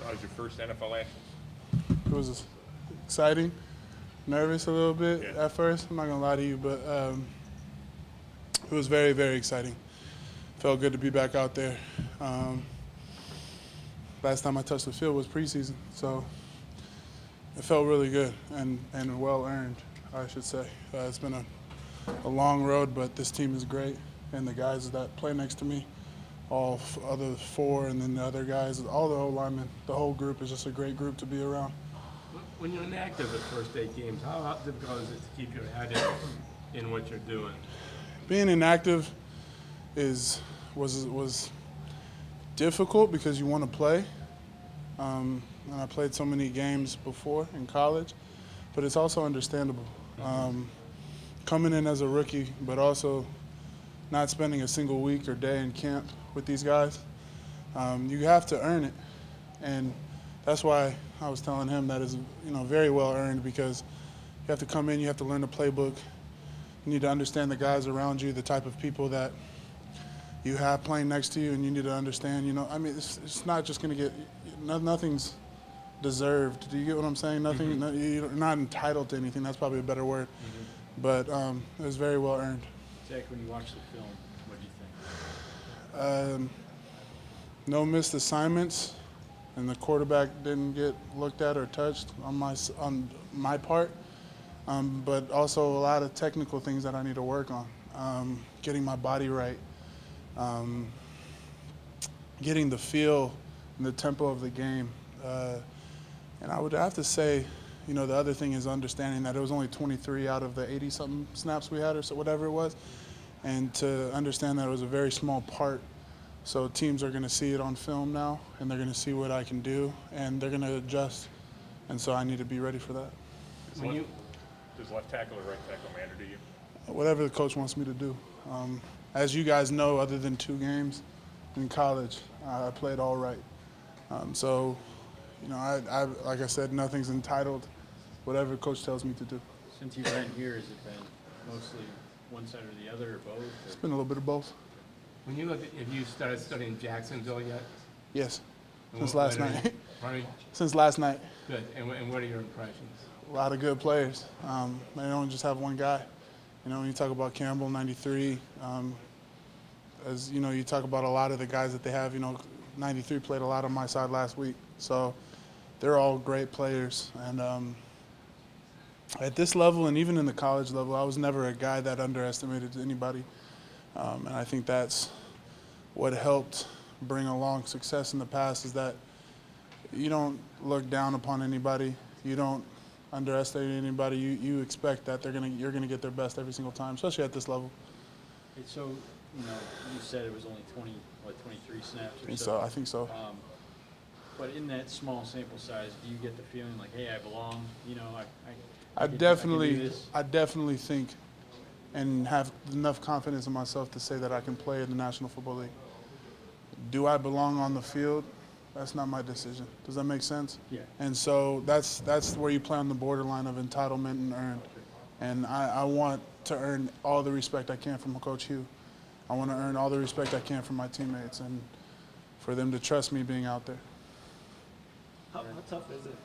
How was your first NFL action? It was exciting, nervous a little bit at first. I'm not gonna lie to you, but it was very, very exciting. Felt good to be back out there. Last time I touched the field was preseason, so it felt really good and well earned, I should say. It's been a long road, but this team is great, and the guys that play next to me, all other four, and then the other guys, all the O-linemen, the whole group is just a great group to be around. When you're inactive the first 8 games, how difficult is it to keep your head in what you're doing? Being inactive was difficult because you want to play. And I played so many games before in college, but it's also understandable. Coming in as a rookie, but also not spending a single week or day in camp with these guys, you have to earn it. And that's why I was telling him that is, very well earned, because you have to come in, you have to learn the playbook. You need to understand the guys around you, the type of people that you have playing next to you, and you need to understand, it's not just going to get, nothing's deserved. Do you get what I'm saying? Nothing, you're not entitled to anything. That's probably a better word. But it was very well earned. Zach, when you watch the film, what do you think? No missed assignments, and the quarterback didn't get looked at or touched on my part. But also a lot of technical things that I need to work on. Getting my body right, getting the feel and the tempo of the game. And I would have to say, the other thing is understanding that it was only 23 out of the 80-something snaps we had, or so whatever it was, and to understand that it was a very small part. So teams are going to see it on film now, and they're going to see what I can do, and they're going to adjust. And so I need to be ready for that. Does left tackle or right tackle matter to you? Whatever the coach wants me to do. As you guys know, other than 2 games in college, I played all right. So, I like I said, nothing's entitled. Whatever the coach tells me to do. Since you've been here, has it been mostly one side or the other, or both? It's been a little bit of both. When you look at, have you started studying Jacksonville yet? Yes, since last night. Pardon? Since last night. Good. And what are your impressions? A lot of good players. They don't just have one guy. When you talk about Campbell, 93, as you talk about a lot of the guys that they have, 93 played a lot on my side last week. So they're all great players. And at this level, and even in the college level, I was never a guy that underestimated anybody. And I think that's what helped bring along success in the past, is that you don't look down upon anybody. You don't underestimate anybody. You expect that you're gonna get their best every single time, especially at this level. So, you said it was only 23 snaps or so. I think so. But in that small sample size, do you get the feeling like, hey, I belong? I definitely think and have enough confidence in myself to say that I can play in the National Football League. Do I belong on the field? That's not my decision. Does that make sense? Yeah. And so that's where you play on the borderline of entitlement and earned. And I want to earn all the respect I can from Coach Hugh. I want to earn all the respect I can from my teammates, and for them to trust me being out there. How tough is it, to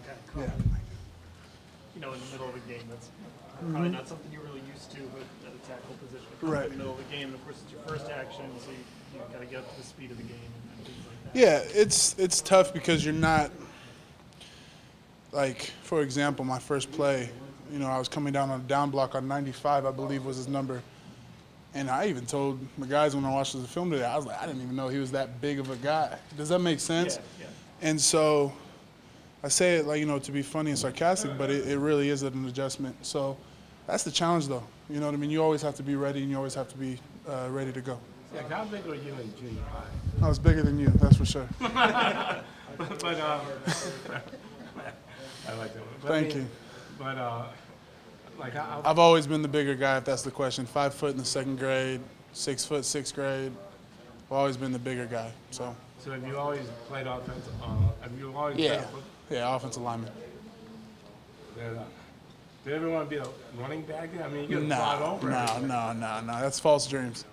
kind of come in the middle of a game? That's probably not something you're really used to, but at a tackle position. Right. In the middle of the game, and of course it's your first action, so you got to get up to the speed of the game and things like that. Yeah, it's tough because you're not, like, for example, my first play, I was coming down on a down block on 95, I believe was his number. And I even told the guys when I watched the film today, I was like, I didn't even know he was that big of a guy. Does that make sense? Yeah. And so I say it like, to be funny and sarcastic, but it really is an adjustment. So that's the challenge, though. You know what I mean? You always have to be ready, and you always have to be ready to go. Yeah, how big were you in junior high? I was bigger than you, that's for sure. but I like that one. Thank you. But I've always been the bigger guy, if that's the question. 5 foot in the 2nd grade, 6 foot 6th grade. I've always been the bigger guy. So have you always played offense? Have you always Yeah, offensive lineman. Did everyone want to be a running back? I mean, you get brought over. No. That's false dreams.